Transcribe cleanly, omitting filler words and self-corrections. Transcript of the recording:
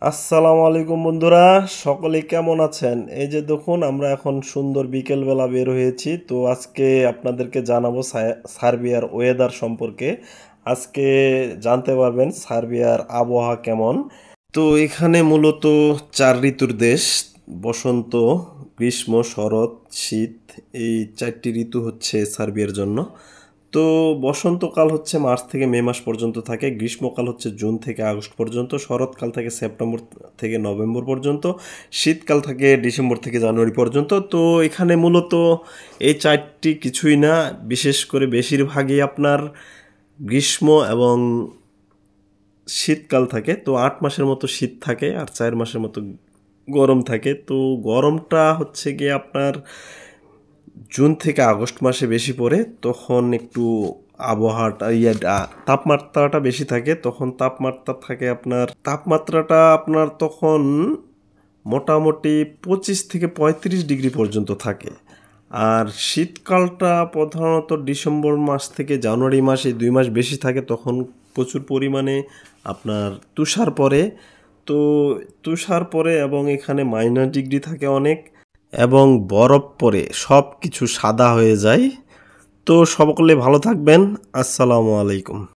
আসসালামু আলাইকুম বন্ধুরা, সকলে কেমন আছেন? এই যে দেখুন, আমরা এখন সুন্দর বিকেলবেলা বের হয়েছি। তো আজকে আপনাদেরকে জানাবো সার্বিয়ার ওয়েদার সম্পর্কে। আজকে জানতে পারবেন সার্বিয়ার আবহাওয়া কেমন। তো এখানে মূলত 4 ঋতুর দেশ। বসন্ত, গ্রীষ্ম, শরৎ, শীত, এই 4টি ঋতু হচ্ছে সার্বিয়ার জন্য। তো বসন্তকাল হচ্ছে মার্চ থেকে মে মাস পর্যন্ত থাকে, গ্রীষ্মকাল হচ্ছে জুন থেকে আগস্ট পর্যন্ত, শরৎকাল থাকে সেপ্টেম্বর থেকে নভেম্বর পর্যন্ত, শীতকাল থাকে ডিসেম্বর থেকে জানুয়ারি পর্যন্ত। তো এখানে মূলত এই 4টি কিছুই না, বিশেষ করে বেশিরভাগই আপনার গ্রীষ্ম এবং শীতকাল থাকে। তো 8 মাসের মতো শীত থাকে আর 4 মাসের মতো গরম থাকে। তো গরমটা হচ্ছে গিয়ে আপনার জুন থেকে আগস্ট মাসে বেশি পড়ে, তখন একটু আবহাওয়াটা তাপমাত্রাটা বেশি থাকে। তখন তাপমাত্রাটা আপনার তখন মোটামুটি 25 থেকে 35 ডিগ্রি পর্যন্ত থাকে। আর শীতকালটা প্রধানত ডিসেম্বর মাস থেকে জানুয়ারি মাস, এই 2 মাস বেশি থাকে। তখন প্রচুর পরিমাণে আপনার তুষার পড়ে। তো তুষার পড়ে এবং এখানে -ডিগ্রি থাকে অনেক, এবং বরফ পড়ে সব কিছু সাদা হয়ে যায়। তো সকলে ভালো থাকবেন। আসসালামু আলাইকুম।